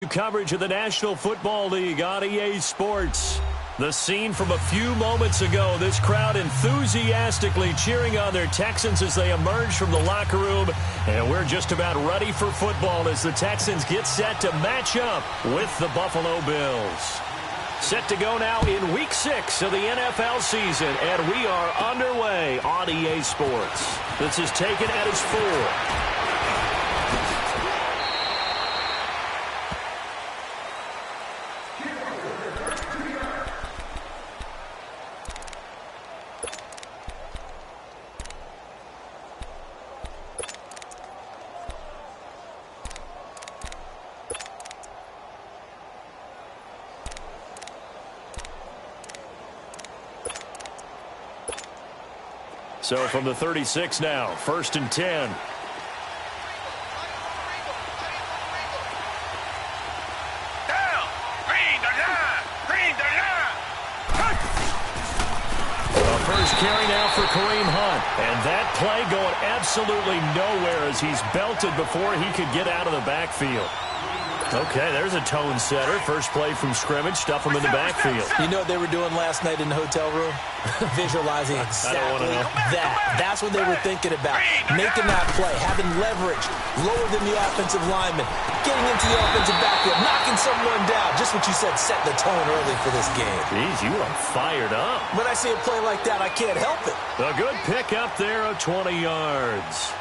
live coverage of the National Football League on EA Sports. The scene from a few moments ago, this crowd enthusiastically cheering on their Texans as they emerge from the locker room. And we're just about ready for football as the Texans get set to match up with the Buffalo Bills. Set to go now in Week 6 of the NFL season, and we are underway on EA Sports. This is taken at its 4. So from the 36 now, 1st and 10. First carry now for Kareem Hunt. And that play going absolutely nowhere as he's belted before he could get out of the backfield. Okay, there's a tone setter. First play from scrimmage, stuff him in the backfield. You know what they were doing last night in the hotel room? Visualizing exactly that. That's what they were thinking about. Making that play, having leverage, lower than the offensive lineman, getting into the offensive backfield, knocking someone down. Just what you said, set the tone early for this game. Jeez, you are fired up. When I see a play like that, I can't help it. A good pick up there of 20 yards.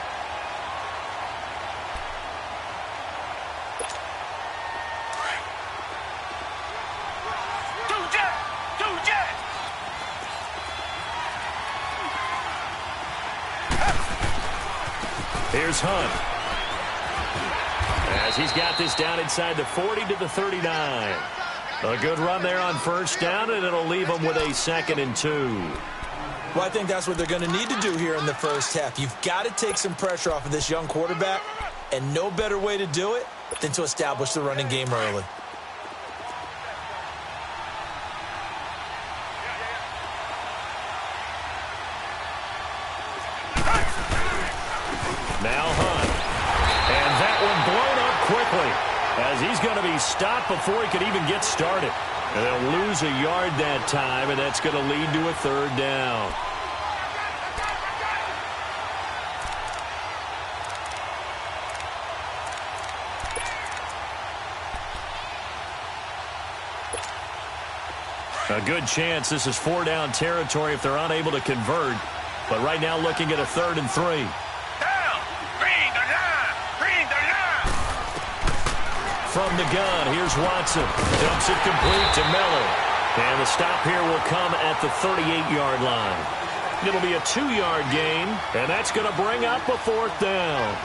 Here's Hunt. As he's got this down inside the 40 to the 39. A good run there on first down, and it'll leave them with a 2nd and 2. Well, I think that's what they're going to need to do here in the first half. You've got to take some pressure off of this young quarterback, and no better way to do it than to establish the running game early. Now Hunt. And that one blown up quickly as he's going to be stopped before he could even get started. And they'll lose a yard that time, and that's going to lead to a 3rd down. A good chance this is 4-down territory if they're unable to convert. But right now looking at a 3rd and 3. From the gun, here's Watson. Dumps it complete to Miller. And the stop here will come at the 38-yard line. It'll be a 2-yard gain, and that's going to bring up a 4th down.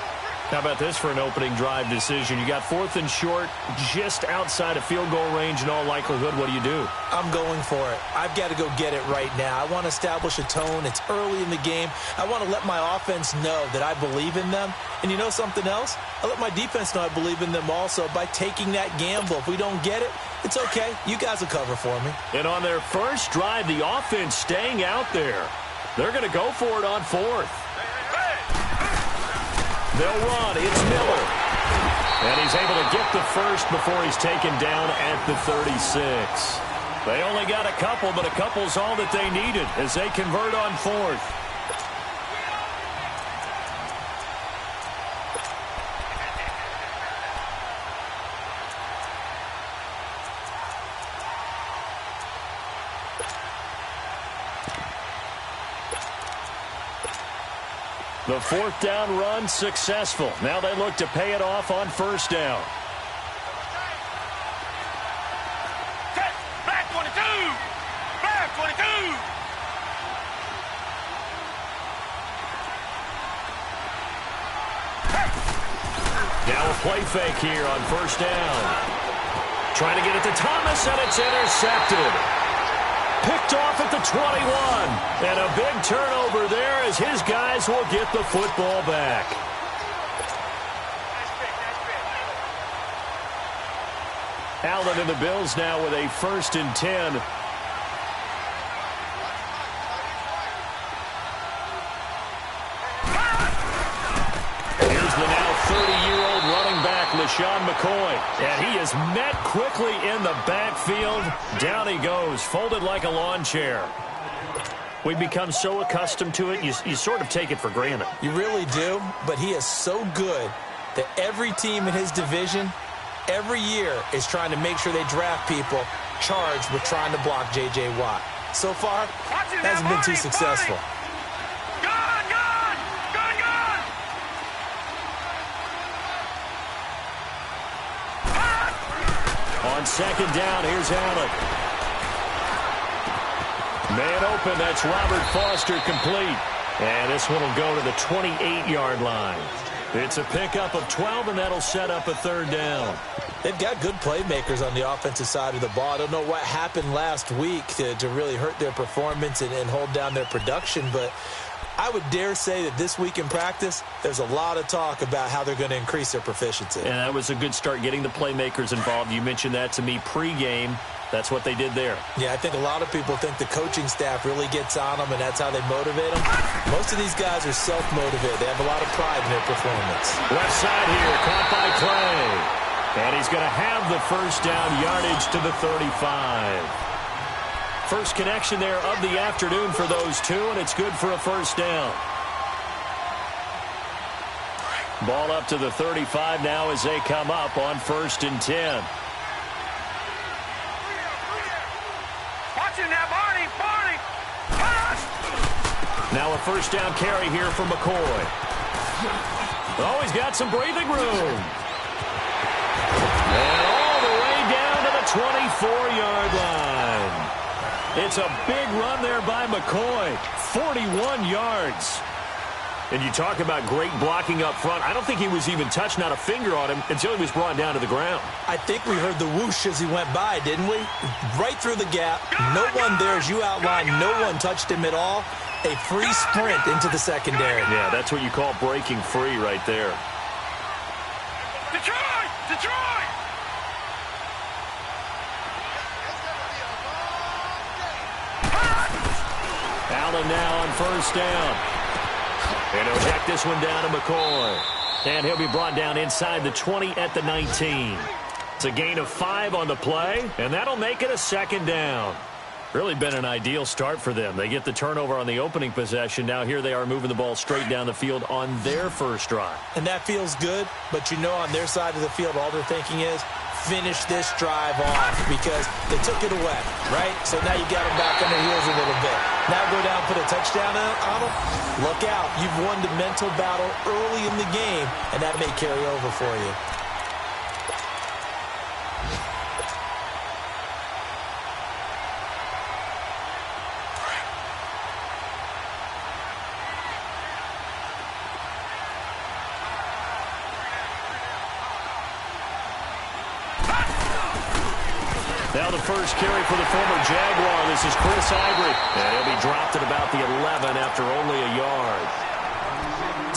How about this for an opening drive decision? You got 4th and short, just outside of field goal range in all likelihood. What do? I'm going for it. I've got to go get it right now. I want to establish a tone. It's early in the game. I want to let my offense know that I believe in them. And you know something else? I let my defense know I believe in them also by taking that gamble. If we don't get it, it's okay. You guys will cover for me. And on their first drive, the offense staying out there. They're going to go for it on 4th. They'll run. It's Miller. And he's able to get the first before he's taken down at the 36. They only got a couple, but a couple's all that they needed as they convert on 4th. The 4th down run successful. Now they look to pay it off on 1st down. Black 22! Black 22! Now a play fake here on 1st down. Trying to get it to Thomas, and it's intercepted. Picked off at the 21. And a big turnover there as his guys will get the football back. Allen and the Bills now with a 1st and 10. Here's the now 30-year-old running back, Sean McCoy. And he is met quickly in the backfield. Down he goes, folded like a lawn chair. We've become so accustomed to it, you sort of take it for granted. You really do, but he is so good that every team in his division, every year, is trying to make sure they draft people charged with trying to block J.J. Watt. So far, hasn't been too successful. Gun! On second down, here's Allen. Man open, that's Robert Foster complete. And this one will go to the 28-yard line. It's a pickup of 12, and that'll set up a third down. They've got good playmakers on the offensive side of the ball. I don't know what happened last week to really hurt their performance and hold down their production, but I would dare say that this week in practice, there's a lot of talk about how they're going to increase their proficiency. And that was a good start, getting the playmakers involved. You mentioned that to me pregame. That's what they did there. Yeah, I think a lot of people think the coaching staff really gets on them, and that's how they motivate them. Most of these guys are self-motivated. They have a lot of pride in their performance. Left side here, caught by Clay. And he's going to have the first down, yardage to the 35. First connection there of the afternoon for those two, and it's good for a first down. Ball up to the 35 now as they come up on 1st and 10. Now a first down carry here for McCoy. Oh, he's got some breathing room. And all the way down to the 24-yard line. It's a big run there by McCoy. 41 yards. And you talk about great blocking up front. I don't think he was even touched, not a finger on him, until he was brought down to the ground. I think we heard the whoosh as he went by, didn't we? Right through the gap. No one there, as you outlined. No one touched him at all. A free sprint into the secondary. Yeah, that's what you call breaking free right there. Detroit! Detroit! Allen now on first down. And he'll check this one down to McCoy. And he'll be brought down inside the 20 at the 19. It's a gain of 5 on the play, and that'll make it a second down. Really been an ideal start for them. They get the turnover on the opening possession. Now here they are moving the ball straight down the field on their first drive. And that feels good, but you know on their side of the field all they're thinking is finish this drive off because they took it away, right? So now you got them back on their heels a little bit. Now go down, put a touchdown on them. Look out. You've won the mental battle early in the game, and that may carry over for you. Now the first carry for the former Jaguar. This is Chris Ivory. And he'll be dropped at about the 11 after only a yard.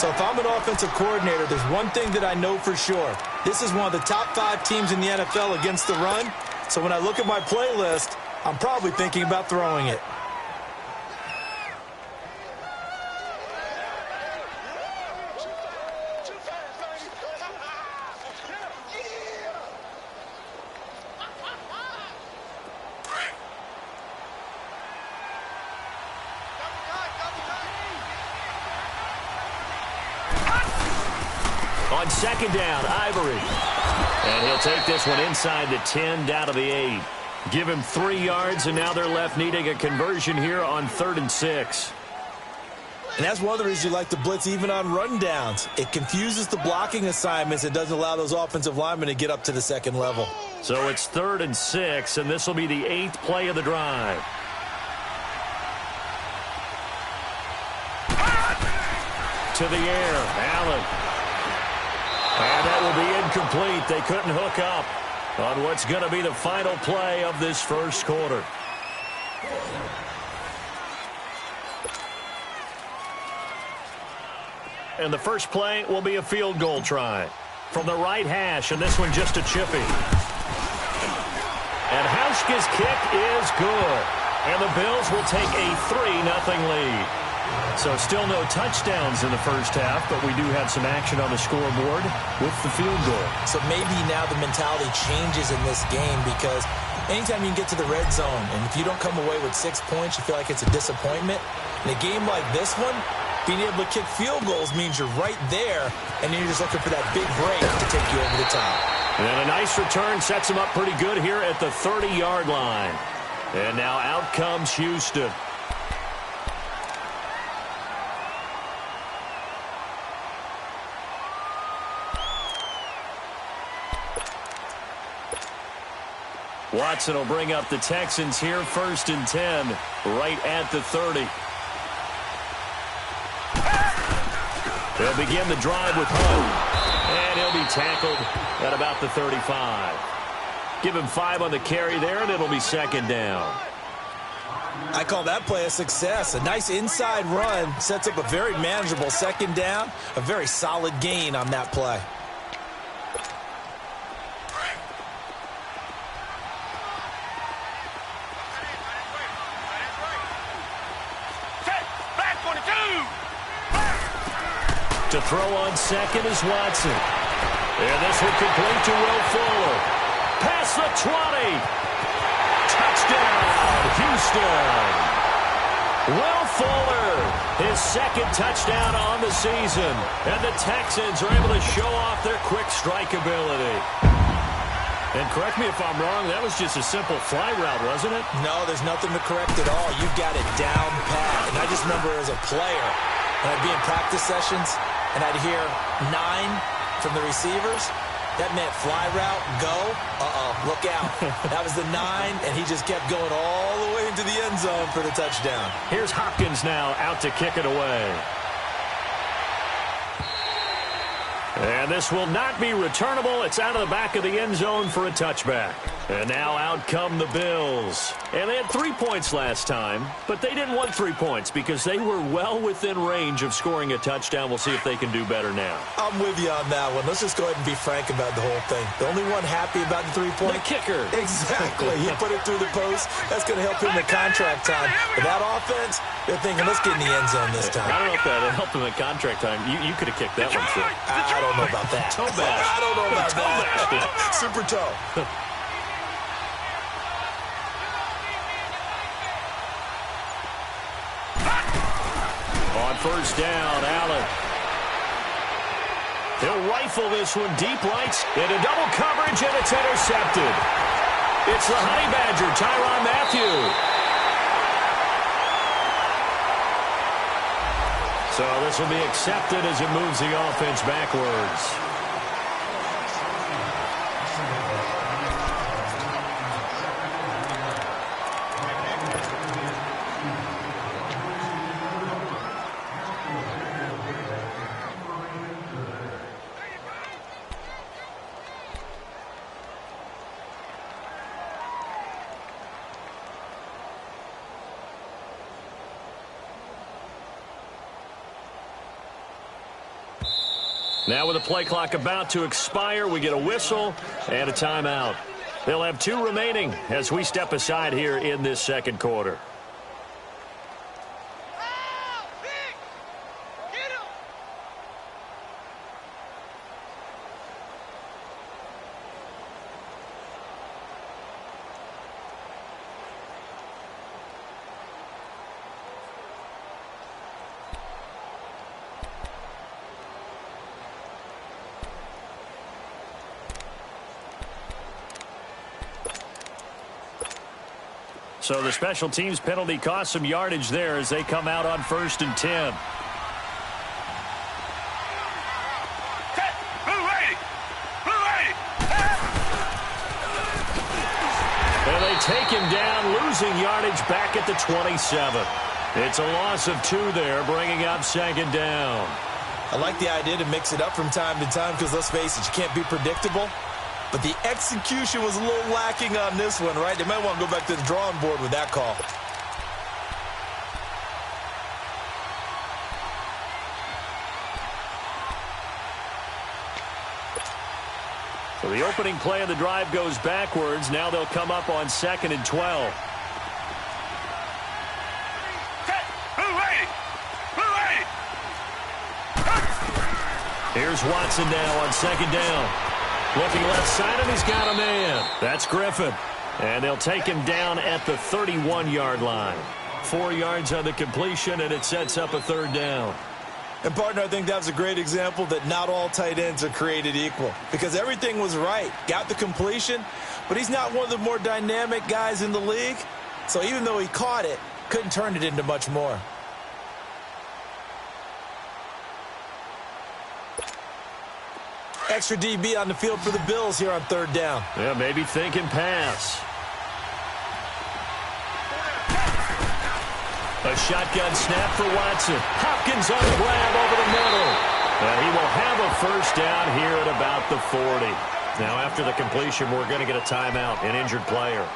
So if I'm an offensive coordinator, there's one thing that I know for sure. This is one of the top 5 teams in the NFL against the run. So when I look at my playlist, I'm probably thinking about throwing it. On second down, Ivory. And he'll take this one inside the 10, down to the 8. Give him 3 yards, and now they're left needing a conversion here on 3rd and 6. And that's one of the reasons you like to blitz even on rundowns. It confuses the blocking assignments. It doesn't allow those offensive linemen to get up to the second level. So it's 3rd and 6, and this will be the 8th play of the drive. To the air, Allen. And that will be incomplete. They couldn't hook up on what's going to be the final play of this first quarter. And the first play will be a field goal try from the right hash, and this one just a chippy. And Hauschka's kick is good. And the Bills will take a 3-0 lead. So still no touchdowns in the first half, but we do have some action on the scoreboard with the field goal. So maybe now the mentality changes in this game because anytime you can get to the red zone, and if you don't come away with 6 points, you feel like it's a disappointment. In a game like this one, being able to kick field goals means you're right there, and then you're just looking for that big break to take you over the top. And a nice return sets him up pretty good here at the 30-yard line. And now out comes Houston. Watson will bring up the Texans here, 1st and 10, right at the 30. They'll begin the drive with Hunt, and he'll be tackled at about the 35. Give him 5 on the carry there, and it'll be 2nd down. I call that play a success. A nice inside run sets up a very manageable 2nd down, a very solid gain on that play. To throw on 2nd is Watson. And this will complete to Will Fuller. Past the 20. Touchdown, Houston. Will Fuller, his 2nd touchdown on the season. And the Texans are able to show off their quick strike ability. And correct me if I'm wrong, that was just a simple fly route, wasn't it? No, there's nothing to correct at all. You've got it down pat. And I just remember as a player, when I'd be in practice sessions, and I'd hear 9 from the receivers. That meant fly route, go. Look out. That was the 9, and he just kept going all the way into the end zone for the touchdown. Here's Hopkins now out to kick it away. And this will not be returnable. It's out of the back of the end zone for a touchback. And now out come the Bills. And they had 3 points last time, but they didn't want 3 points because they were well within range of scoring a touchdown. We'll see if they can do better now. I'm with you on that one. Let's just go ahead and be frank about the whole thing. The only one happy about the 3-point? The kicker. Exactly. He put it through the post. That's going to help him in contract time. But that offense, they're thinking, let's get in the end zone this time. I don't know if that helped him in contract time. You could have kicked that one through. I don't know about that. Toe bash. I don't know about that. Super toe. On 1st down, Allen. He'll rifle this one deep right into double coverage, and it's intercepted. It's the Honey Badger, Tyrann Mathieu. So this will be accepted as it moves the offense backwards. Now with the play clock about to expire, we get a whistle and a timeout. They'll have 2 remaining as we step aside here in this 2nd quarter. So the special teams penalty cost some yardage there as they come out on 1st and 10. And they take him down, losing yardage back at the 27. It's a loss of 2 there, bringing up 2nd down. I like the idea to mix it up from time to time because, let's face it, you can't be predictable. But the execution was a little lacking on this one, right? They might want to go back to the drawing board with that call. So the opening play of the drive goes backwards. Now they'll come up on 2nd and 12. Here's Watson now on second down. Looking left side, and he's got a man. That's Griffin. And they'll take him down at the 31-yard line. 4 yards on the completion, and it sets up a third down. And, partner, I think that was a great example that not all tight ends are created equal, because everything was right. Got the completion, but he's not one of the more dynamic guys in the league. So even though he caught it, couldn't turn it into much more. Extra DB on the field for the Bills here on third down. Yeah, maybe thinking pass. A shotgun snap for Watson. Hopkins on the grab over the middle. And he will have a first down here at about the 40. Now, after the completion, we're going to get a timeout, an injured player.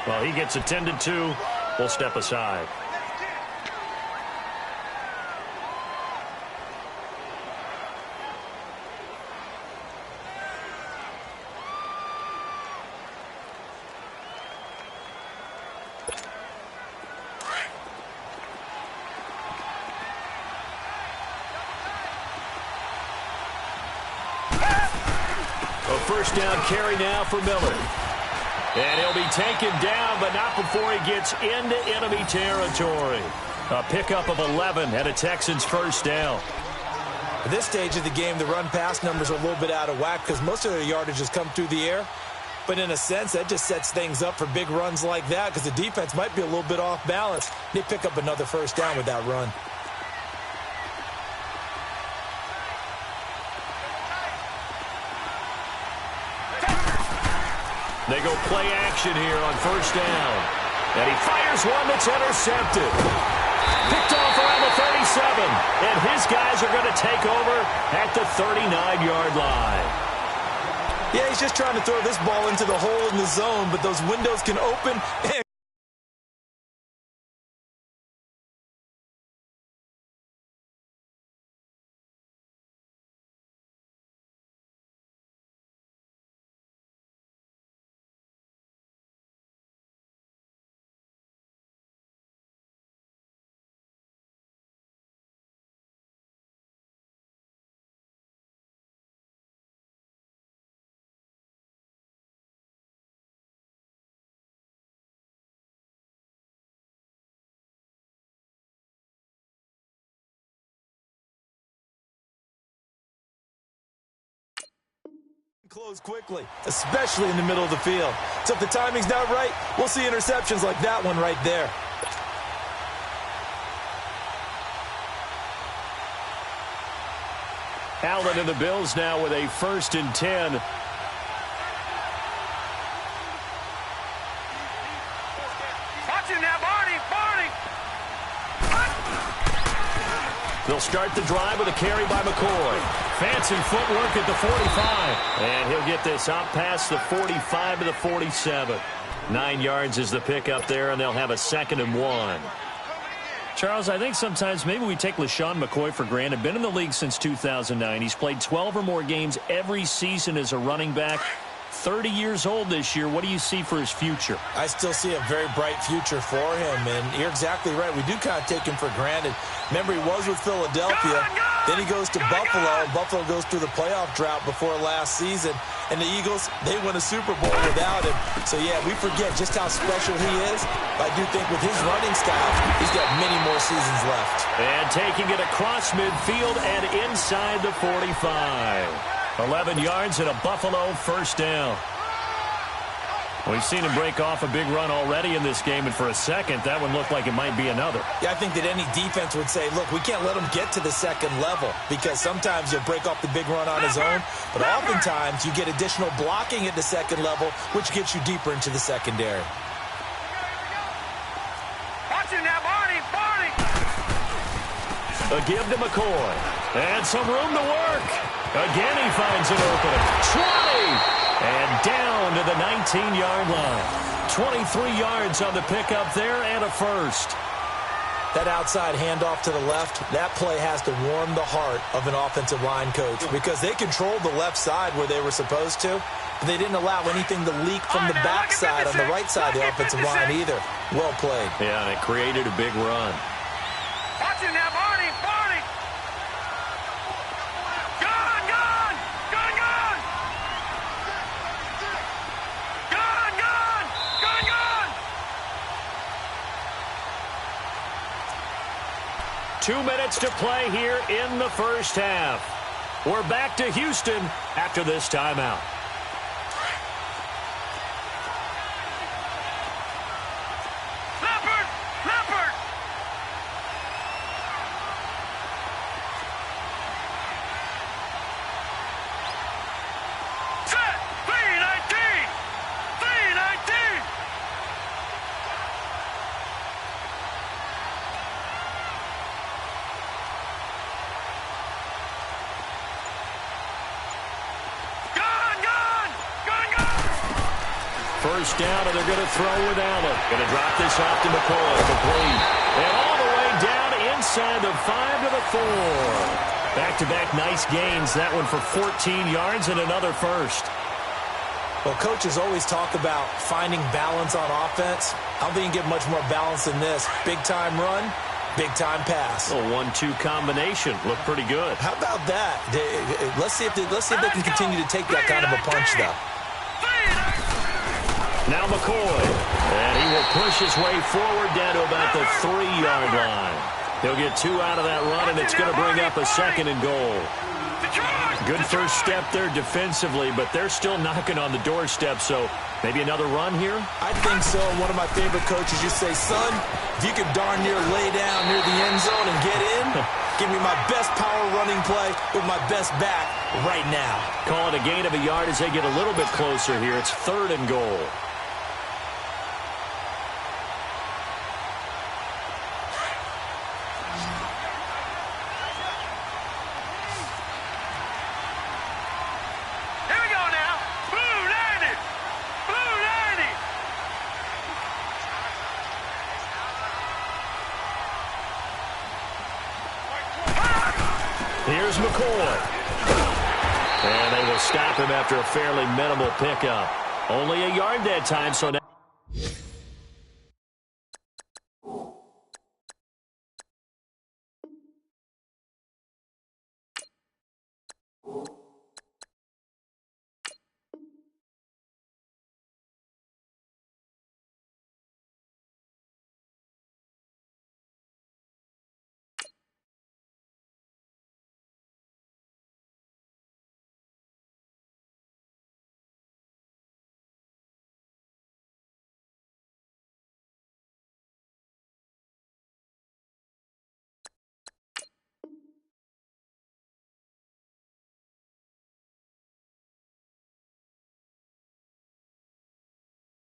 Well, he gets attended to. We'll step aside. First down carry now for Miller. And he'll be taken down, but not before he gets into enemy territory. A pickup of 11 and a Texans first down. At this stage of the game, the run-pass numbers are a little bit out of whack because most of their yardage has come through the air. But in a sense, that just sets things up for big runs like that because the defense might be a little bit off balance. They pick up another first down with that run. They go play action here on first down. And he fires one that's intercepted. Picked off around the 37. And his guys are going to take over at the 39-yard line. Yeah, he's just trying to throw this ball into the hole in the zone, but those windows can open and close quickly, especially in the middle of the field. So if the timing's not right, we'll see interceptions like that one right there. Allen and the Bills now with a 1st and 10. Watching now, Barney. They'll start the drive with a carry by McCoy. Fancy footwork at the 45. And he'll get this out past the 45 to the 47. 9 yards is the pickup there, and they'll have a 2nd and 1. Charles, I think sometimes maybe we take LaShawn McCoy for granted. Been in the league since 2009. He's played 12 or more games every season as a running back. 30 years old this year. What do you see for his future? I still see a very bright future for him, and you're exactly right. We do kind of take him for granted. Remember, he was with Philadelphia. Then he goes to Buffalo. Buffalo goes through the playoff drought before last season. And the Eagles, they win a Super Bowl without him. So, yeah, we forget just how special he is. But I do think with his running style, he's got many more seasons left. And taking it across midfield and inside the 45. 11 yards and a Buffalo first down. We've seen him break off a big run already in this game, and for a second, that one looked like it might be another. Yeah, I think that any defense would say, look, we can't let him get to the second level because sometimes he'll break off the big run on his own, but oftentimes you get additional blocking at the second level, which gets you deeper into the secondary. Watching now, Barney. A give to McCoy. And some room to work. Again, he finds an opening. 20! And down to the 19-yard line. 23 yards on the pickup there and a first. That outside handoff to the left, that play has to warm the heart of an offensive line coach because they controlled the left side where they were supposed to, but they didn't allow anything to leak from the backside on the right side of the offensive line either. Well played. Yeah, and it created a big run. Watching now, Barney. Good. 2 minutes to play here in the first half. We're back to Houston after this timeout. First down, and they're going to throw without it. Going to drop this off to McCoy. Complete. And all the way down inside the 5 to the 4. Back-to-back nice gains. That one for 14 yards and another first. Well, coaches always talk about finding balance on offense. I don't think you can get much more balance than this. Big-time run, big-time pass. A 1-2 combination. Looked pretty good. How about that? Let's see if they can continue to take that kind of a punch, though. Now McCoy, and he will push his way forward down to about the 3-yard line. He'll get 2 out of that run, and it's going to bring up a 2nd and goal. Good first step there defensively, but they're still knocking on the doorstep, so maybe another run here? I think so. One of my favorite coaches used to say, son, if you could darn near lay down near the end zone and get in, give me my best power running play with my best back right now. Call it a gain of a yard as they get a little bit closer here. It's 3rd and goal. Here's McCoy. And they will stop him after a fairly minimal pickup. Only a yard that time, so now...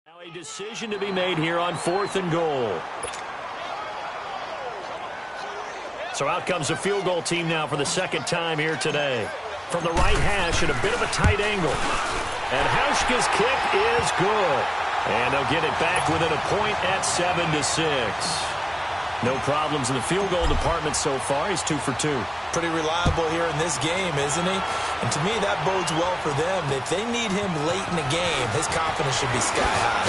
Now a decision to be made here on 4th and goal. So out comes the field goal team now for the 2nd time here today. From the right hash at a bit of a tight angle. And Hauschka's kick is good. And they'll get it back within a point at 7-6. No problems in the field goal department so far. He's 2 for 2. Pretty reliable here in this game, isn't he? And to me, that bodes well for them. If they need him late in the game, his confidence should be sky high.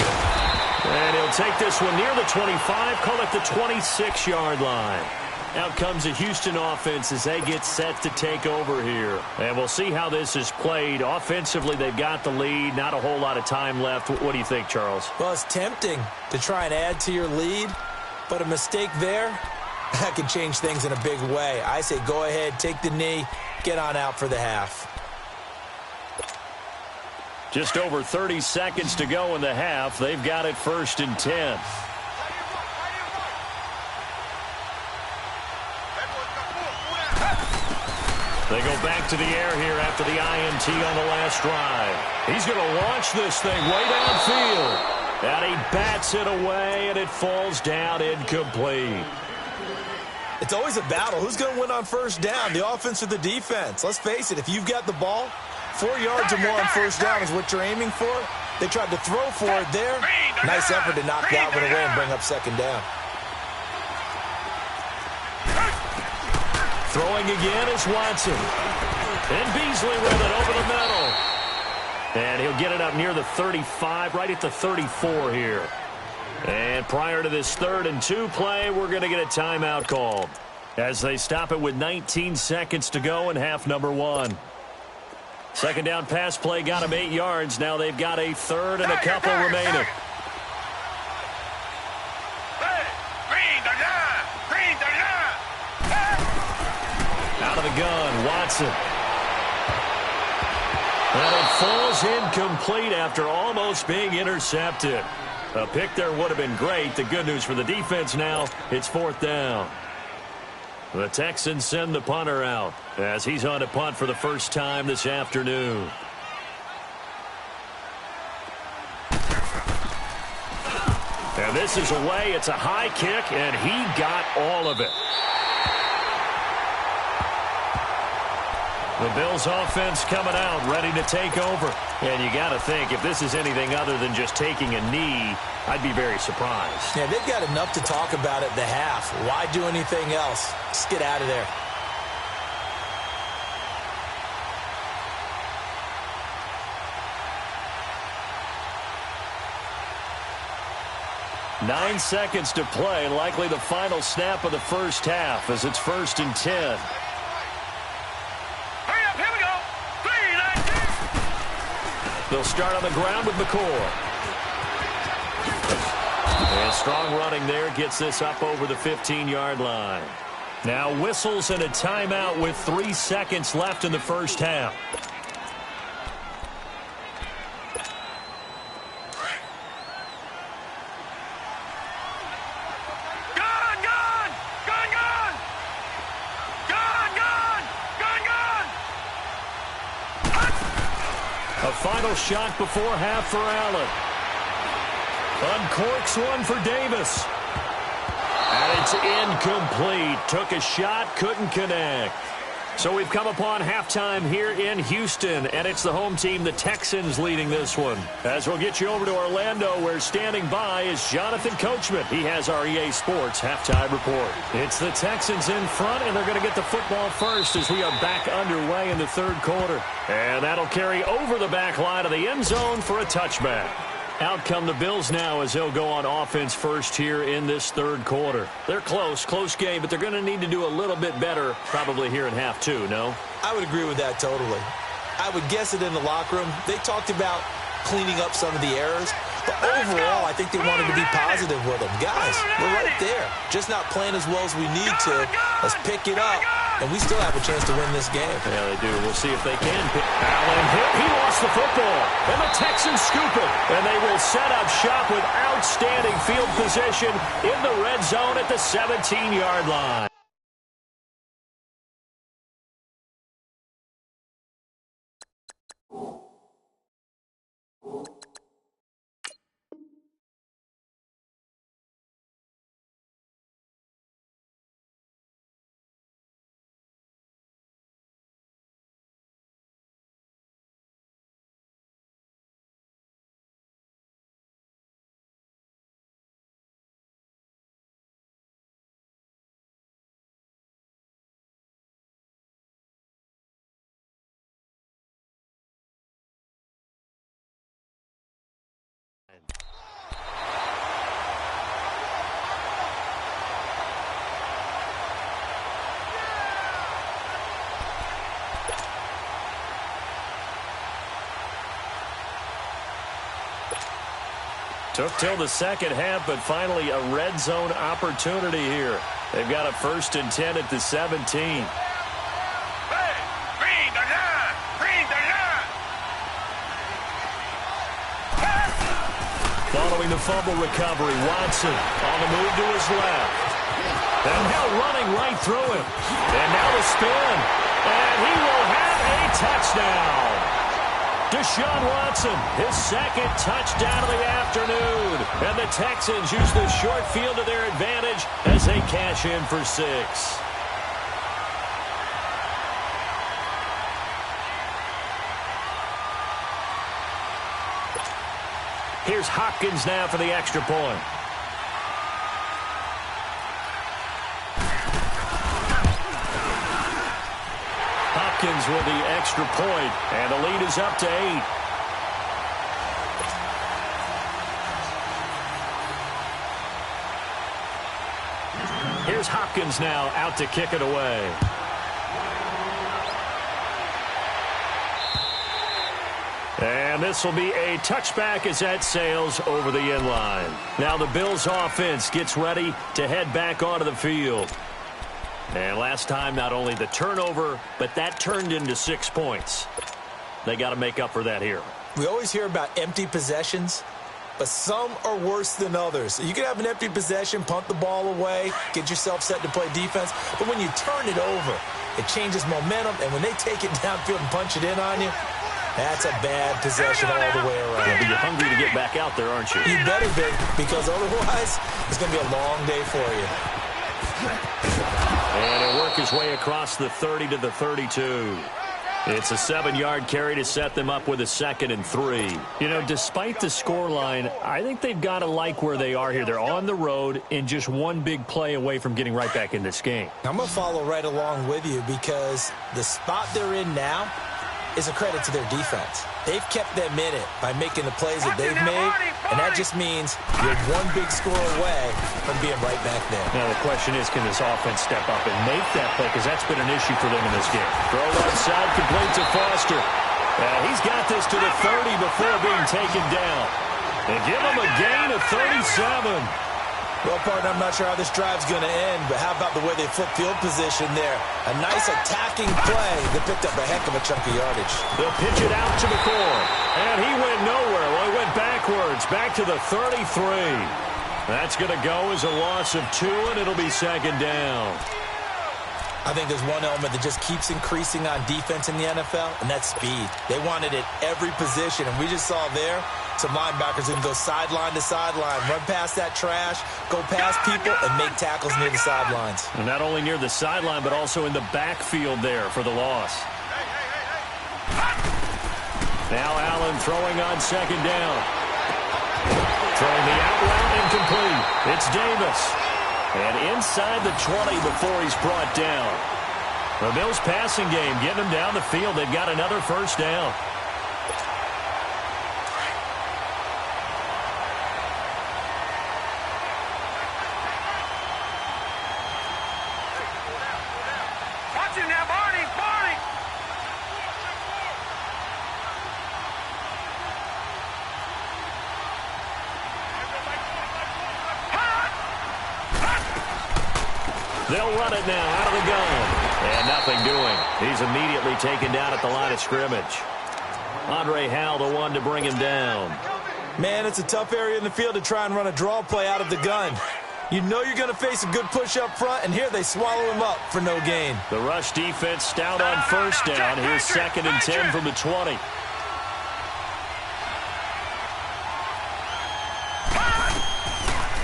And he'll take this one near the 25, call it the 26-yard line. Out comes the Houston offense as they get set to take over here. And we'll see how this is played. Offensively, they've got the lead. Not a whole lot of time left. What do you think, Charles? Well, it's tempting to try and add to your lead. But a mistake there, that can change things in a big way. I say go ahead, take the knee, get on out for the half. Just over 30 seconds to go in the half. They've got it 1st and 10. They go back to the air here after the INT on the last drive. He's going to launch this thing way downfield. And he bats it away, and it falls down incomplete. It's always a battle. Who's going to win on 1st down, the offense or the defense? Let's face it, if you've got the ball, 4 yards or more on 1st down is what you're aiming for. They tried to throw for it there. Nice effort to knock that one away and bring up 2nd down. Throwing again is Watson. And Beasley with it over the middle. And he'll get it up near the 35, right at the 34 here. And prior to this 3rd and 2 play, we're going to get a timeout called as they stop it with 19 seconds to go in half number 1. 2nd down pass play got them 8 yards. Now they've got a 3rd and a couple remaining. Green the line! Green the line! Watson. And it falls incomplete after almost being intercepted. A pick there would have been great. The good news for the defense now, it's 4th down. The Texans send the punter out as he's on to punt for the first time this afternoon. And this is away. It's a high kick, and he got all of it. The Bills offense coming out, ready to take over. And you got to think, if this is anything other than just taking a knee, I'd be very surprised. Yeah, they've got enough to talk about at the half. Why do anything else? Just get out of there. Nine seconds to play, likely the final snap of the first half as it's 1st and 10. They'll start on the ground with McCoy. And strong running there gets this up over the 15-yard line. Now whistles and a timeout with 3 seconds left in the first half. A final shot before half for Allen. Uncorks one for Davis. And it's incomplete. Took a shot, couldn't connect. So we've come upon halftime here in Houston, and it's the home team, the Texans, leading this one. As we'll get you over to Orlando, where standing by is Jonathan Coachman. He has our EA Sports halftime report. It's the Texans in front, and they're going to get the football first as we are back underway in the 3rd quarter. And that'll carry over the back line of the end zone for a touchback. Out come the Bills now as they'll go on offense first here in this 3rd quarter. They're close game, but they're going to need to do a little bit better probably here in half 2, no? I would agree with that totally. I would guess it in the locker room. They talked about cleaning up some of the errors, but overall, I think they wanted to be positive with them. Guys, we're right there. Just not playing as well as we need to. Let's pick it up, and we still have a chance to win this game. Yeah, they do. We'll see if they can. Allen hit. He lost the football, and the Texans scoop it, and they will set up shop with outstanding field position in the red zone at the 17-yard line. Took till the second half, but finally a red zone opportunity here. They've got a 1st and 10 at the 17. Hey, green the line! Green the line! Following the fumble recovery, Watson on the move to his left. And now running right through him. And now the spin. And he will have a touchdown. Deshaun Watson, his 2nd touchdown of the afternoon. And the Texans use the short field to their advantage as they cash in for 6. Here's Hopkins now for the extra point. Hopkins with the extra point, and the lead is up to 8. Here's Hopkins now out to kick it away. And this will be a touchback as that sails over the end line. Now the Bills offense gets ready to head back onto the field. And last time, not only the turnover, but that turned into 6 points. They got to make up for that here. We always hear about empty possessions, but some are worse than others. You can have an empty possession, punt the ball away, get yourself set to play defense, but when you turn it over, it changes momentum, and when they take it downfield and punch it in on you, that's a bad possession all the way around. Yeah, but you're hungry to get back out there, aren't you? You better be, because otherwise, it's going to be a long day for you. And he'll work his way across the 30 to the 32. It's a 7-yard carry to set them up with a 2nd and 3. You know, despite the scoreline, I think they've got to like where they are here. They're on the road and just one big play away from getting right back in this game. I'm going to follow right along with you because the spot they're in now is a credit to their defense. They've kept them in it by making the plays that they've made, and that just means you're one big score away from being right back there. Now, the question is, can this offense step up and make that play? Because that's been an issue for them in this game. Throw outside, complete to Foster. He's got this to the 30 before being taken down. And give him a gain of 37. Well, partner, I'm not sure how this drive's going to end, but how about the way they flip field position there? A nice attacking play that picked up a heck of a chunk of yardage. They'll pitch it out to McCord. And he went nowhere. Well, he went backwards, back to the 33. That's going to go as a loss of 2, and it'll be 2nd down. I think there's one element that just keeps increasing on defense in the NFL, and that's speed. They want it at every position, and we just saw there some linebackers who can go sideline to sideline, run past that trash, go past people, and make tackles near the sidelines. And not only near the sideline, but also in the backfield there for the loss. Now Allen throwing on 2nd down. Throwing the out route incomplete. It's Davis. And inside the 20 before he's brought down. The Bills passing game getting them down the field. They've got another 1st down. They'll run it now out of the gun. And nothing doing. He's immediately taken down at the line of scrimmage. Andre Howell, the one to bring him down. Man, it's a tough area in the field to try and run a draw play out of the gun. You know you're going to face a good push up front, and here they swallow him up for no gain. The rush defense stout on 1st down. Here's 2nd and 10 from the 20.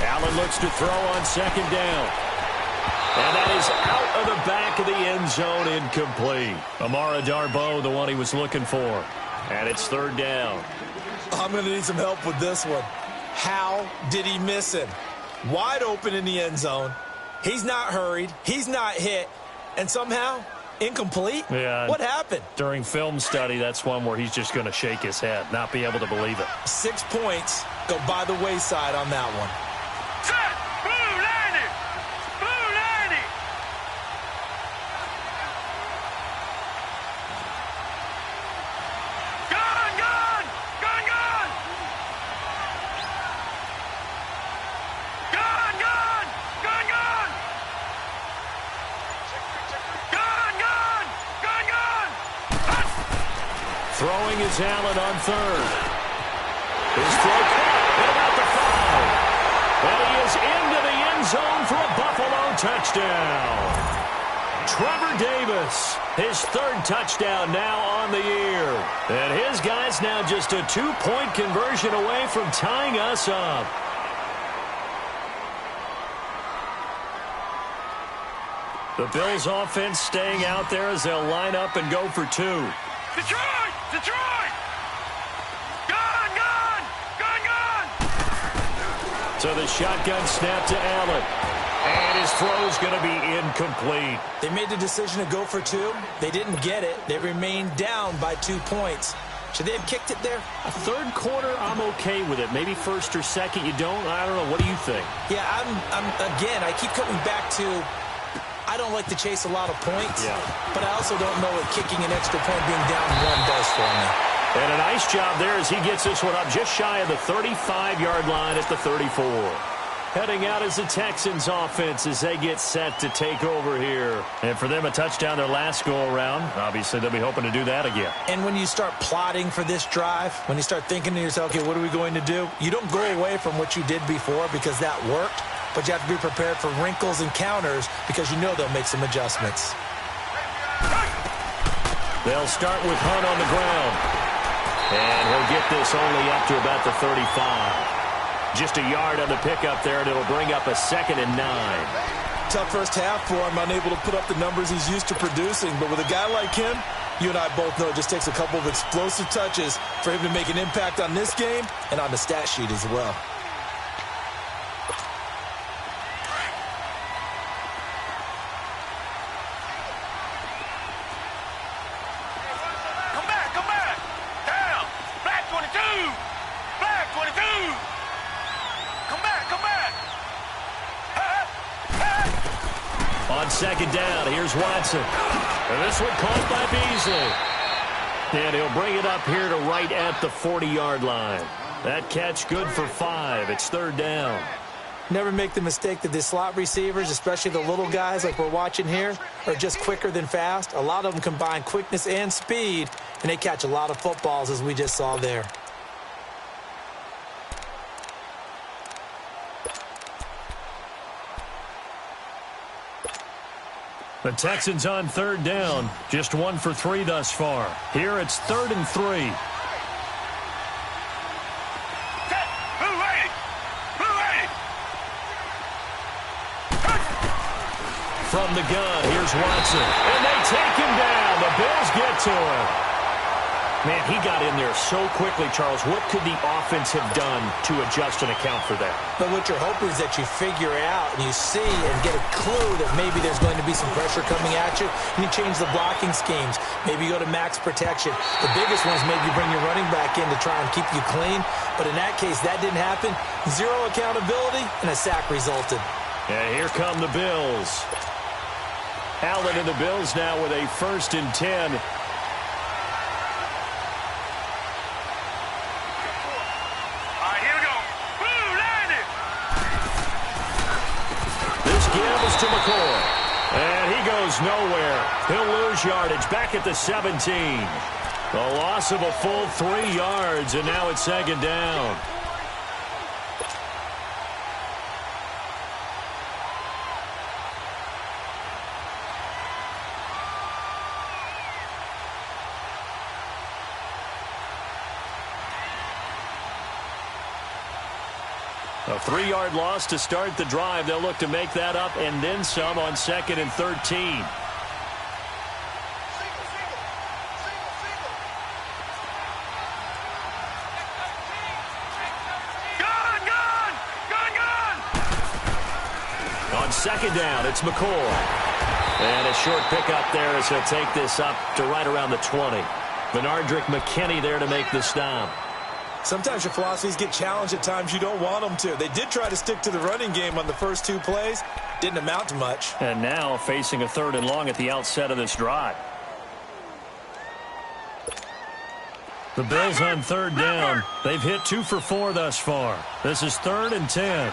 Allen looks to throw on 2nd down. And that is out of the back of the end zone, incomplete. Amara Darboh, the one he was looking for. And it's 3rd down. I'm going to need some help with this one. How did he miss him? Wide open in the end zone. He's not hurried. He's not hit. And somehow, incomplete? Yeah. What happened? During film study, that's one where he's just going to shake his head, not be able to believe it. 6 points go by the wayside on that one. Throwing is Allen on 3rd. His throw caught at about the 5. And he is into the end zone for a Buffalo touchdown. Trevor Davis, his 3rd touchdown now on the year. And his guys now just a 2-point conversion away from tying us up. The Bills offense staying out there as they'll line up and go for 2. Detroit! Detroit! Gone! Gone! Gone! Gone! So the shotgun snap to Allen. And his throw's going to be incomplete. They made the decision to go for 2. They didn't get it. They remained down by 2 points. Should they have kicked it there? A 3rd quarter, I'm okay with it. Maybe 1st or 2nd, you don't? I don't know. What do you think? Yeah, again, I keep coming back to I don't like to chase a lot of points, but I also don't know what kicking an extra point being down 1 does for me. And a nice job there as he gets this one up just shy of the 35-yard line at the 34. Heading out is the Texans offense as they get set to take over here. And for them, a touchdown their last go-around. Obviously, they'll be hoping to do that again. And when you start plotting for this drive, when you start thinking to yourself, okay, what are we going to do? You don't go away from what you did before because that worked, but you have to be prepared for wrinkles and counters because you know they'll make some adjustments. They'll start with Hunt on the ground. And he'll get this only up to about the 35. Just a yard on the pickup there, and it'll bring up a 2nd and 9. Tough first half for him, unable to put up the numbers he's used to producing. But with a guy like him, you and I both know it just takes a couple of explosive touches for him to make an impact on this game and on the stat sheet as well. Come back, come back. Down. Black 22. Black 22. Come back, come back. On 2nd down, here's Watson. And this one caught by Beasley. And he'll bring it up here to right at the 40-yard line. That catch good for 5. It's 3rd down. Never make the mistake that the slot receivers, especially the little guys like we're watching here, are just quicker than fast. A lot of them combine quickness and speed, and they catch a lot of footballs as we just saw there. The Texans on 3rd down. Just 1 for 3 thus far. Here it's 3rd and 3. Blue ready. Blue ready. From the gun, here's Watson. And they take him down. The Bills get to him. Man, he got in there so quickly, Charles. What could the offense have done to adjust and account for that? But what you're hoping is that you figure out and you see and get a clue that maybe there's going to be some pressure coming at you, and you change the blocking schemes. Maybe you go to max protection. The biggest one is maybe you bring your running back in to try and keep you clean. But in that case, that didn't happen. 0 accountability, and a sack resulted. And here come the Bills. Allen and the Bills now with a 1st and 10. To McCoy. And he goes nowhere. He'll lose yardage back at the 17. The loss of a full 3 yards, and now it's 2nd down. A 3-yard loss to start the drive. They'll look to make that up and then some on 2nd and 13. On 2nd down, it's McCoy. And a short pickup there as he'll take this up to right around the 20. Benardrick McKinney there to make the stop. Sometimes your philosophies get challenged at times you don't want them to. They did try to stick to the running game on the first 2 plays. Didn't amount to much. And now facing a 3rd and long at the outset of this drive. The Bills on 3rd down. They've hit 2 for 4 thus far. This is 3rd and 10.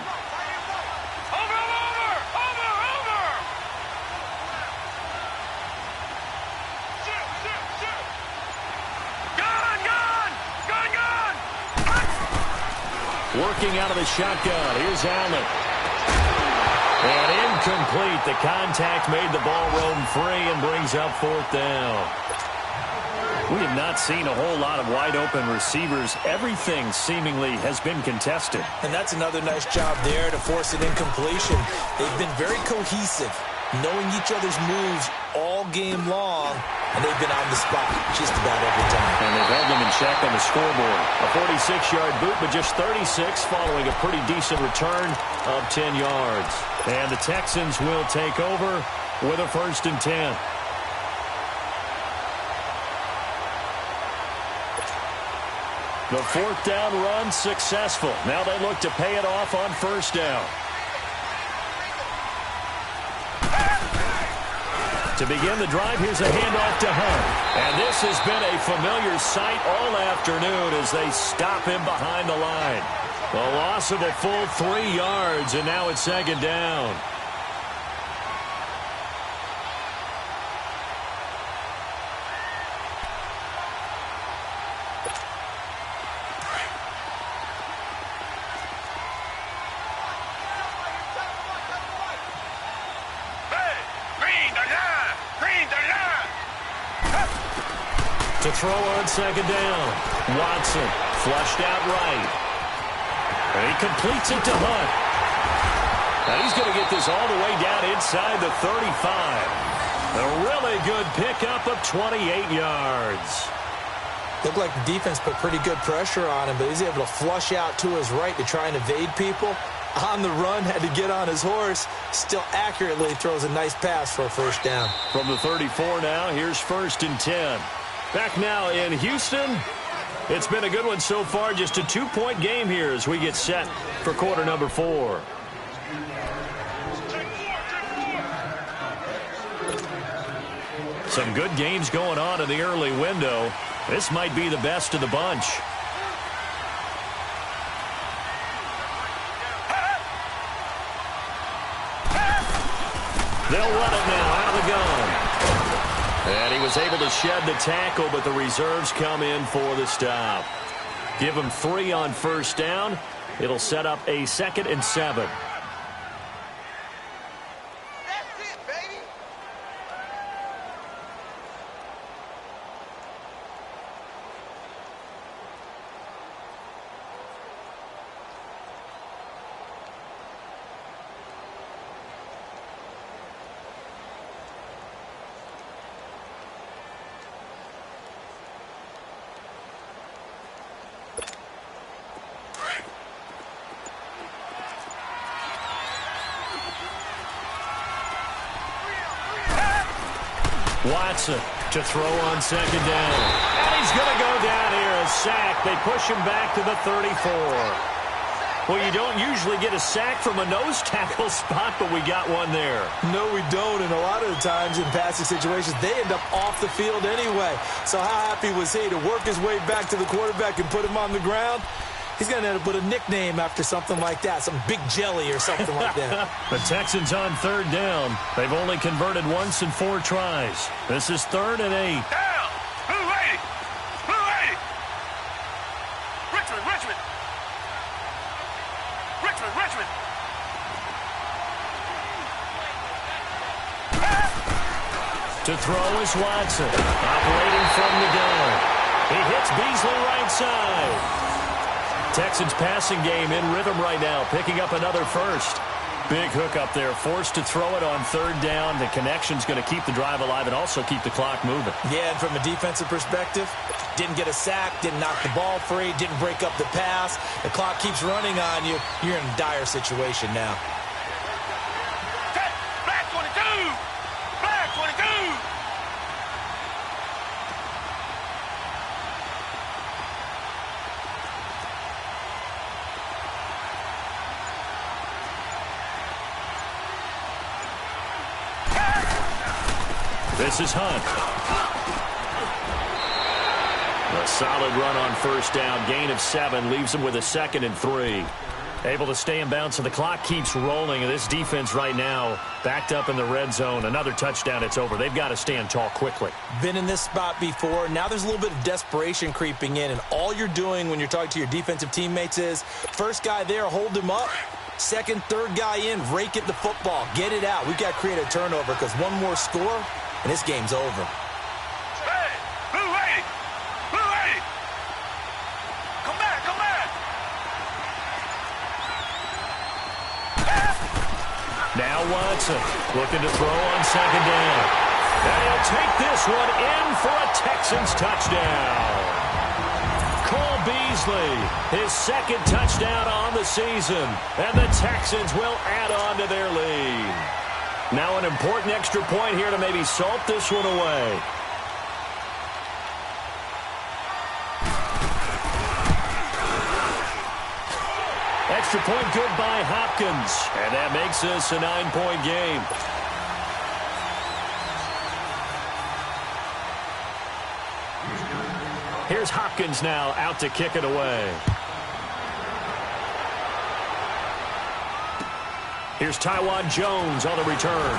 Working out of the shotgun. Here's Allen. And incomplete. The contact made the ball roam free and brings up 4th down. We have not seen a whole lot of wide-open receivers. Everything seemingly has been contested. And that's another nice job there to force an incompletion. They've been very cohesive, knowing each other's moves all game long, and they've been on the spot just about every time. And they've held them in check on the scoreboard. A 46-yard boot, but just 36 following a pretty decent return of 10 yards. And the Texans will take over with a 1st and 10. The 4th down run successful. Now they look to pay it off on 1st down. To begin the drive, here's a handoff to Hunt. And this has been a familiar sight all afternoon as they stop him behind the line. A loss of a full 3 yards, and now it's second down. To throw on second down. Watson flushed out right. And he completes it to Hunt. And he's going to get this all the way down inside the 35. A really good pickup of 28 yards. Looked like the defense put pretty good pressure on him, but he's able to flush out to his right to try and evade people. On the run, had to get on his horse. Still accurately throws a nice pass for a first down. From the 34 now, here's 1st and 10. Back now in Houston. It's been a good one so far. Just a 2-point game here as we get set for quarter number 4. Some good games going on in the early window. This might be the best of the bunch. They'll run it now out of the gun. And he was able to shed the tackle, but the reserves come in for the stop. Give him 3 on first down. It'll set up a 2nd and 7. Watson to throw on second down. And he's going to go down here, a sack. They push him back to the 34. Well, you don't usually get a sack from a nose tackle spot, but we got one there. No, we don't, and a lot of the times in passing situations, they end up off the field anyway. So how happy was he to work his way back to the quarterback and put him on the ground? He's going to end up with a nickname after something like that, some Big Jelly or something like that. The Texans on 3rd down. They've only converted once in 4 tries. This is 3rd and 8. Down! Who ready? Who ready? Richmond, Richmond! Richmond, Richmond! To throw is Watson, operating from the gun. He hits Beasley right side. Texans passing game in rhythm right now, picking up another first. Big hook up there, forced to throw it on 3rd down. The connection's going to keep the drive alive and also keep the clock moving. Yeah, and from a defensive perspective, didn't get a sack, didn't knock the ball free, didn't break up the pass. The clock keeps running on you. You're in a dire situation now. Black 22! Black 22! This is Hunt. A solid run on first down. Gain of 7 leaves him with a 2nd and 3. Able to stay in bounds, so the clock keeps rolling. And this defense right now backed up in the red zone. Another touchdown, it's over. They've got to stand tall quickly. Been in this spot before. Now there's a little bit of desperation creeping in. And all you're doing when you're talking to your defensive teammates is, first guy there, hold him up. Second, third guy in, rake at the football. Get it out. We've got to create a turnover because one more score, and this game's over. Hey! Who ready? Who ready? Come back, come back! Now Watson looking to throw on second down. And he'll take this one in for a Texans touchdown. Cole Beasley, his 2nd touchdown on the season. And the Texans will add on to their lead. Now an important extra point here to maybe salt this one away. Extra point good by Hopkins. And that makes this a 9-point game. Here's Hopkins now out to kick it away. Here's Taiwan Jones on the return.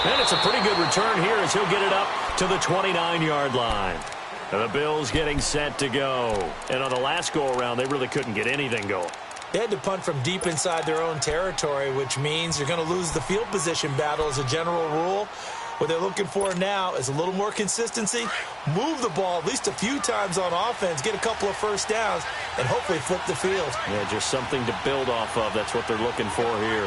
And it's a pretty good return here as he'll get it up to the 29-yard line. And the Bills getting set to go. And on the last go-around, they really couldn't get anything going. They had to punt from deep inside their own territory, which means you're going to lose the field position battle as a general rule. What they're looking for now is a little more consistency, move the ball at least a few times on offense, get a couple of first downs, and hopefully flip the field. Yeah, just something to build off of. That's what they're looking for here.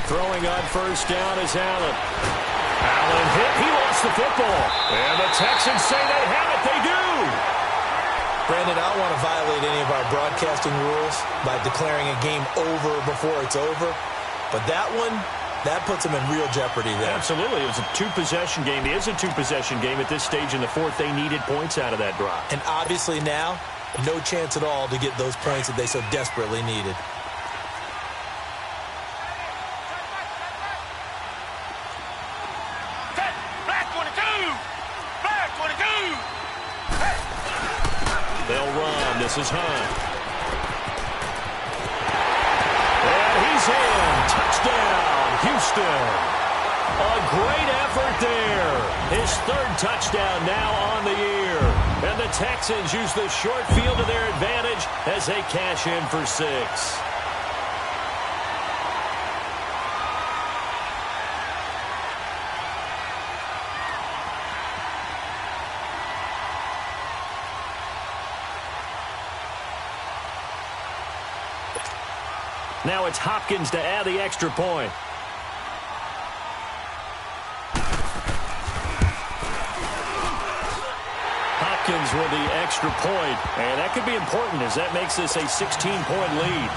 Throwing on first down is Allen. Allen hit. He lost the football. And the Texans say they have it. They do. Brandon, I don't want to violate any of our broadcasting rules by declaring a game over before it's over. But that one, that puts them in real jeopardy there. Absolutely. It was a two-possession game. It is a two-possession game at this stage in the fourth. They needed points out of that drive. And obviously now, no chance at all to get those points that they so desperately needed. They'll run. This is Hunt. And he's in. Touchdown, Houston. A great effort there. His third touchdown now on the year. And the Texans use the short field to their advantage as they cash in for 6. Now it's Hopkins to add the extra point. Hopkins with the extra point, and that could be important as that makes this a 16-point lead.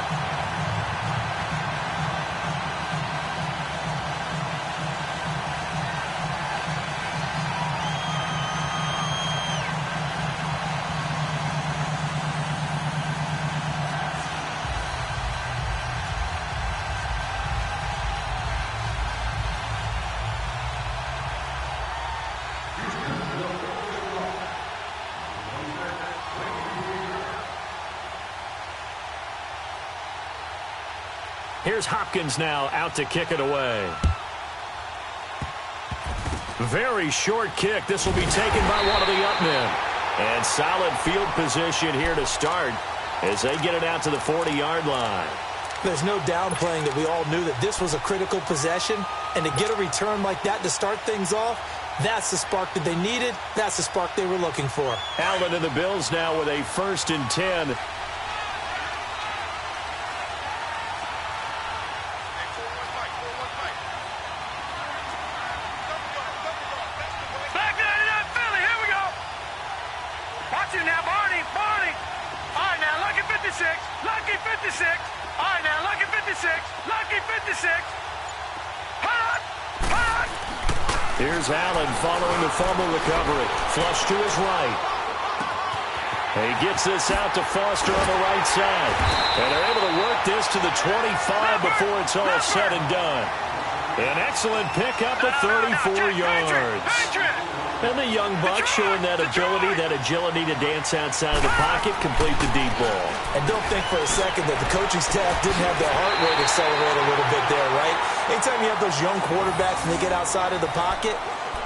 Here's Hopkins now out to kick it away. Very short kick. This will be taken by one of the up men. And solid field position here to start as they get it out to the 40-yard line. There's no downplaying that we all knew that this was a critical possession. And to get a return like that to start things off, that's the spark that they needed. That's the spark they were looking for. Allen and the Bills now with a 1st and 10. Lucky 56. All right, now, lucky 56. Lucky 56. Hot! Hot! Here's Allen following the fumble recovery. Flush to his right. He gets this out to Foster on the right side. And they're able to work this to the 25 before it's all said and done. An excellent pickup of 34 yards. And the young buck showing that ability, that agility to dance outside of the pocket, complete the deep ball. And don't think for a second that the coaching staff didn't have their heart rate accelerate a little bit there, right? Anytime you have those young quarterbacks and they get outside of the pocket,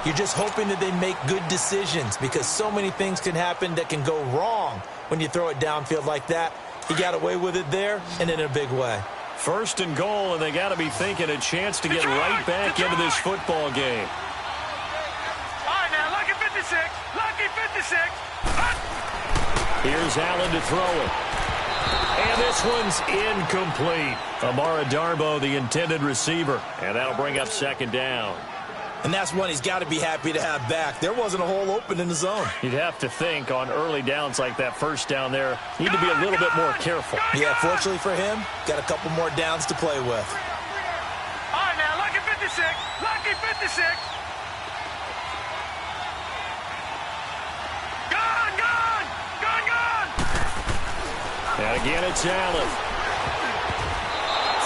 you're just hoping that they make good decisions because so many things can happen that can go wrong when you throw it downfield like that. He got away with it there and in a big way. 1st and goal, and they got to be thinking a chance to get right back into this football game. Lucky 56. Here's Allen to throw it. And this one's incomplete. Amara Darboh, the intended receiver. And that'll bring up 2nd down. And that's one he's got to be happy to have back. There wasn't a hole open in the zone. You'd have to think on early downs like that 1st down there, need to be a little bit more careful. Yeah, fortunately for him, got a couple more downs to play with. All right, now, lucky 56. Lucky 56. And again, it's Allen.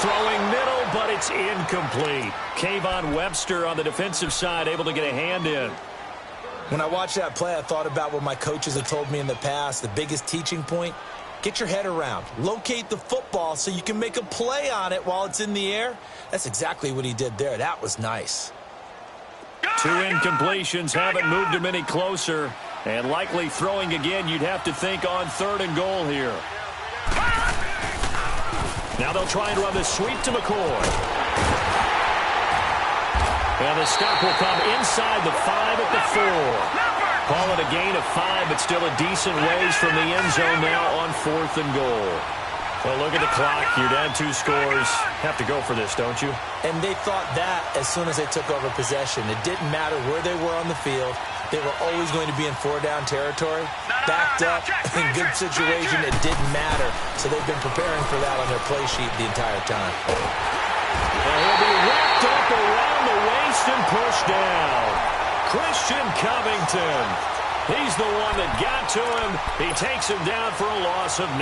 Throwing middle, but it's incomplete. Kayvon Webster on the defensive side, able to get a hand in. When I watched that play, I thought about what my coaches have told me in the past. The biggest teaching point, get your head around. Locate the football so you can make a play on it while it's in the air. That's exactly what he did there. That was nice. 2 incompletions haven't moved him any closer. And likely throwing again, you'd have to think on 3rd and goal here. Now they'll try and run the sweep to McCoy. And the stop will come inside the 5 at the 4. Call it a gain of 5, but still a decent ways from the end zone now on 4th and goal. Well, look at the clock. You're down 2 scores. Have to go for this, don't you? And they thought that as soon as they took over possession. It didn't matter where they were on the field. They were always going to be in 4-down territory. Backed up, in good situation, it didn't matter. So they've been preparing for that on their play sheet the entire time. And he'll be wrapped up around the waist and pushed down. Christian Covington. He's the one that got to him. He takes him down for a loss of 9.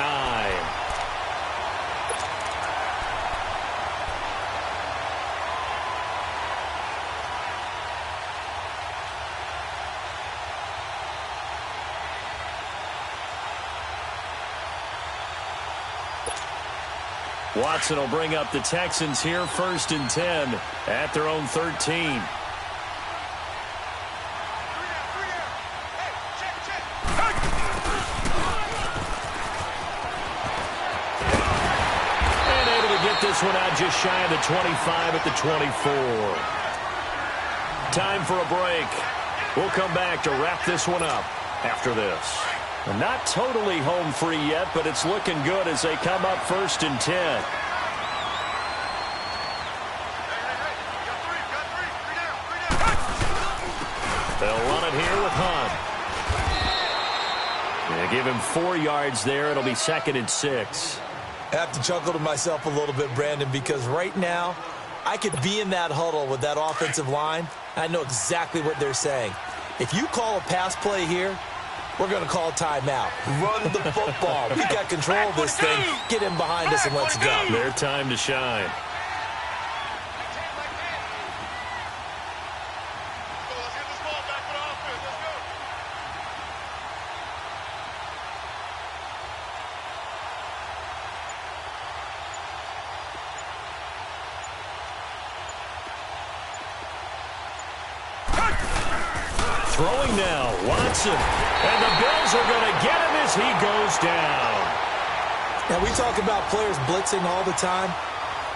Watson will bring up the Texans here, 1st and 10 at their own 13. And able to get this one out just shy of the 25 at the 24. Time for a break. We'll come back to wrap this one up after this. Not totally home free yet, but it's looking good as they come up 1st and 10. They'll run it here with Hunt. They give him 4 yards there. It'll be 2nd and 6. I have to chuckle to myself a little bit, Brandon, because right now I could be in that huddle with that offensive line. I know exactly what they're saying. If you call a pass play here, we're going to call timeout. Run the football. We got control of this thing. Get him behind us and let's go. Their time to shine. Throwing now, Watson. And the Bills are going to get him as he goes down. Now, we talk about players blitzing all the time.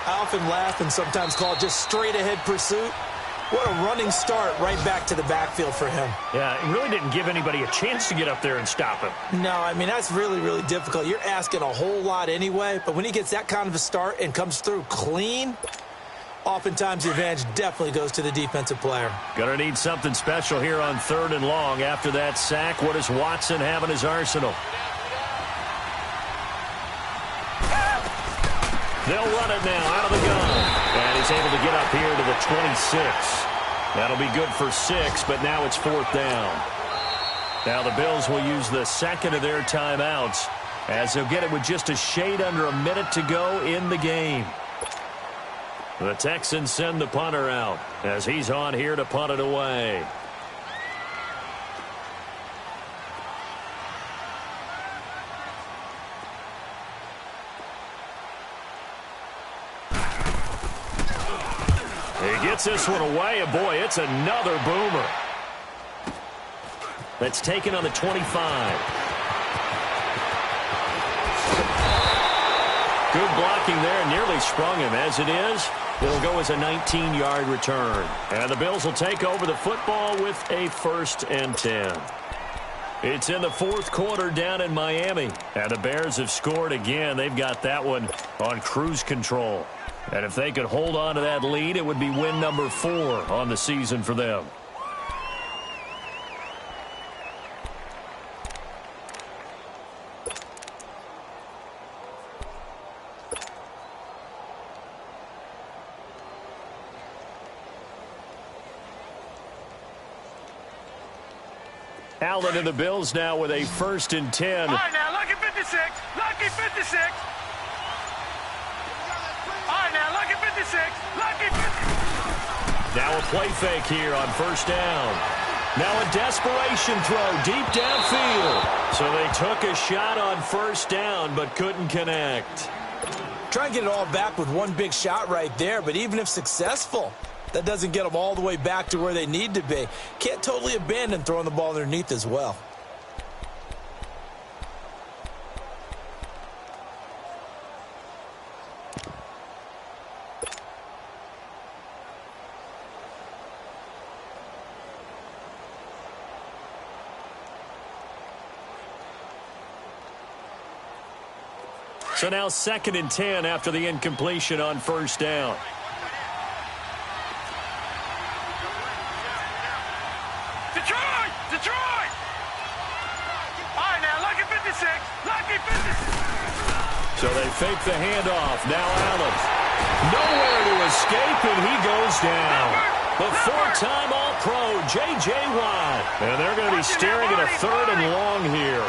I often laugh and sometimes call it just straight-ahead pursuit. What a running start right back to the backfield for him. Yeah, it really didn't give anybody a chance to get up there and stop him. No, I mean, that's really, really difficult. You're asking a whole lot anyway, but when he gets that kind of a start and comes through clean, oftentimes the advantage definitely goes to the defensive player. Gonna need something special here on 3rd and long. After that sack, what does Watson have in his arsenal? They'll run it now out of the gun. And he's able to get up here to the 26. That'll be good for 6, but now it's 4th down. Now the Bills will use the 2nd of their timeouts as they'll get it with just a shade under a minute to go in the game. The Texans send the punter out as he's on here to punt it away. He gets this one away, and boy, it's another boomer. That's taken on the 25. Good blocking there, nearly sprung him. As it is, it'll go as a 19-yard return. And the Bills will take over the football with a 1st and 10. It's in the 4th quarter down in Miami. And the Bears have scored again. They've got that one on cruise control. And if they could hold on to that lead, it would be win number 4 on the season for them. Allen and the Bills now with a 1st and 10. All right, now, lucky 56. Lucky 56. All right, now. 56. Lucky 56. Now a play fake here on first down. Now a desperation throw deep downfield. So they took a shot on first down but couldn't connect. Try and get it all back with one big shot right there, but even if successful, that doesn't get them all the way back to where they need to be. Can't totally abandon throwing the ball underneath as well. So now 2nd and 10 after the incompletion on first down. Detroit! Detroit! All right, now, lucky 56. Lucky 56. So they fake the handoff. Now Allen. Nowhere to escape, and he goes down. The 4-time All-Pro, J.J. Watt. And they're going to be staring at a 3rd and long here.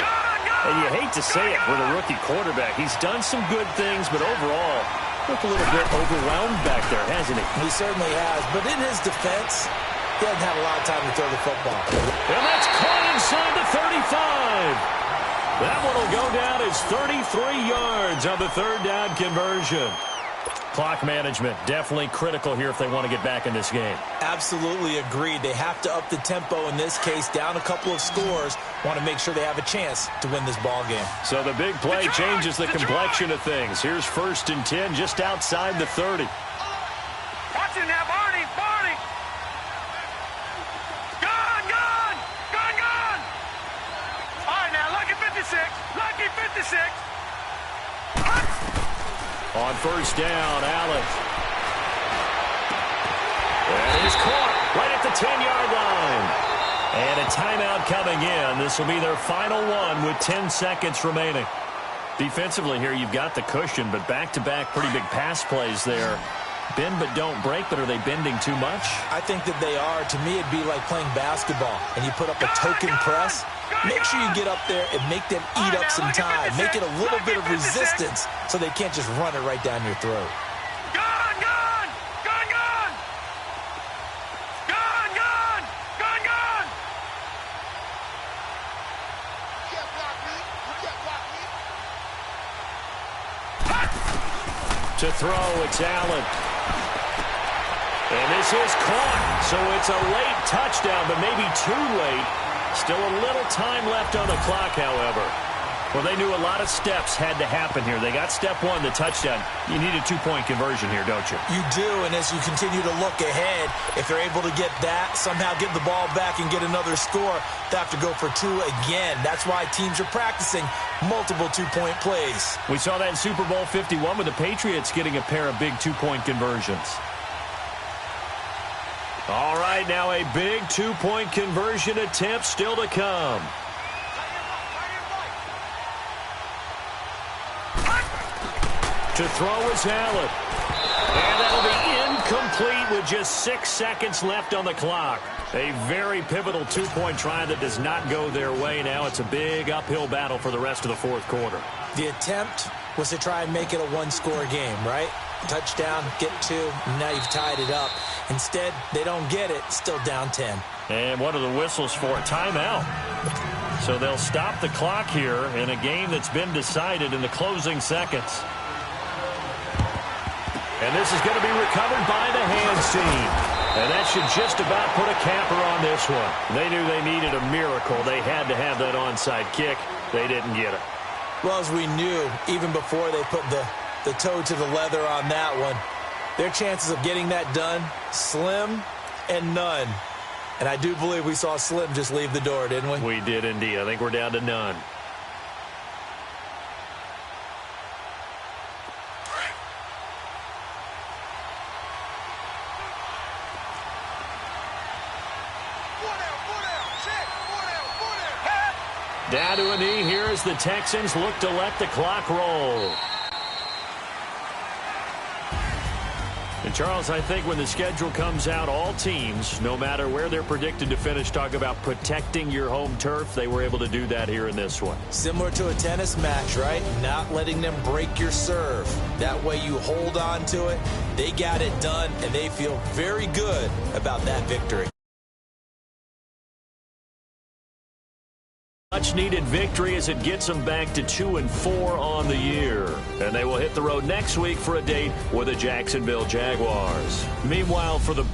And you hate to say it with a rookie quarterback. He's done some good things, but overall, looked a little bit overwhelmed back there, hasn't he? He certainly has, but in his defense, he hasn't had a lot of time to throw the football. And that's caught inside the 35. That one will go down as 33 yards on the 3rd down conversion. Clock management, definitely critical here if they want to get back in this game. Absolutely agreed. They have to up the tempo in this case, down a couple of scores. Want to make sure they have a chance to win this ball game. So the big play changes the complexion of things. Here's 1st and 10 just outside the 30. Watch it now, Barney, Barney. Gone, gone, gone, gone. All right, now, lucky 56, lucky 56. On first down, Allen. And he's caught right at the 10-yard line. And a timeout coming in. This will be their final one with 10 seconds remaining. Defensively here, you've got the cushion, but back-to-back pretty big pass plays there. Bend but don't break, but are they bending too much? I think that they are. To me, it'd be like playing basketball, and you put up a token press. Make sure you get up there and make them eat up some time. Make it a little bit of resistance so they can't just run it right down your throat. Gone, gone, gone, gone. Gone, gone, gone, gone. You can't block me. You can't block me. To throw, it's Allen. And this is caught. So it's a late touchdown, but maybe too late. Still a little time left on the clock, however. Well, they knew a lot of steps had to happen here. They got step one, the touchdown. You need a two-point conversion here, don't you? You do, and as you continue to look ahead, if they're able to get that, somehow get the ball back and get another score, they have to go for two again. That's why teams are practicing multiple two-point plays. We saw that in Super Bowl 51 with the Patriots getting a pair of big two-point conversions. All right, now a big two-point conversion attempt still to come. To throw is Allen. And that'll be incomplete with just 6 seconds left on the clock. A very pivotal two-point try that does not go their way. Now it's a big uphill battle for the rest of the fourth quarter. The attempt was to try and make it a one-score game, right? Touchdown, get two, and now you've tied it up. Instead, they don't get it, still down 10. And what are the whistles for? Timeout. So they'll stop the clock here in a game that's been decided in the closing seconds. And this is going to be recovered by the hands team. And that should just about put a capper on this one. They knew they needed a miracle. They had to have that onside kick. They didn't get it. Well, as we knew, even before they put the toe to the leather on that one, their chances of getting that done, slim and none. And I do believe we saw Slim just leave the door, didn't we? We did indeed. I think we're down to none. Down to a knee here as the Texans look to let the clock roll. The Charles, I think when the schedule comes out, all teams, no matter where they're predicted to finish, talk about protecting your home turf. They were able to do that here in this one. Similar to a tennis match, right? Not letting them break your serve. That way you hold on to it. They got it done, and they feel very good about that victory. Much-needed victory as it gets them back to 2-4 on the year. And they will hit the road next week for a date with the Jacksonville Jaguars. Meanwhile, for the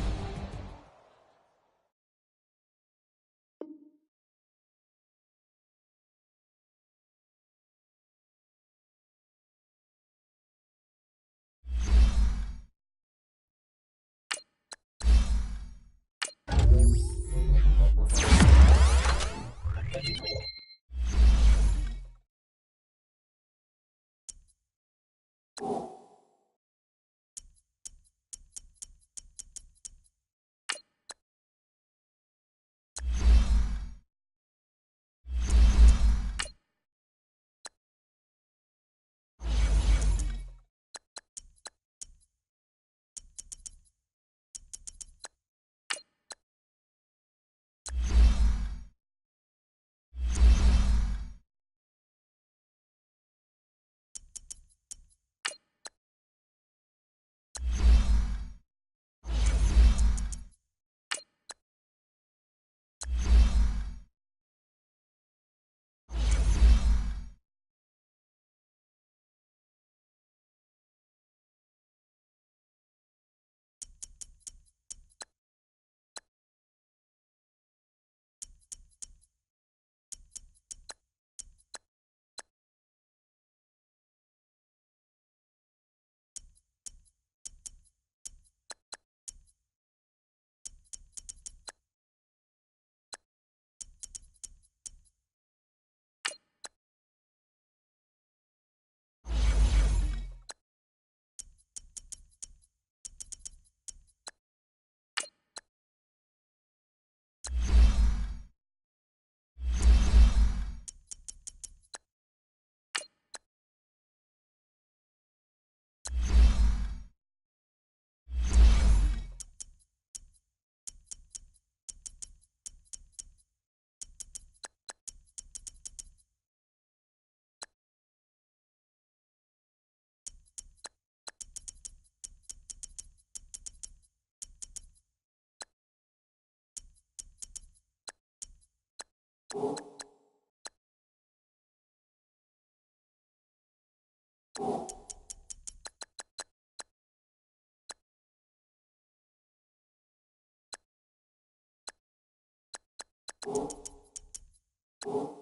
Oh.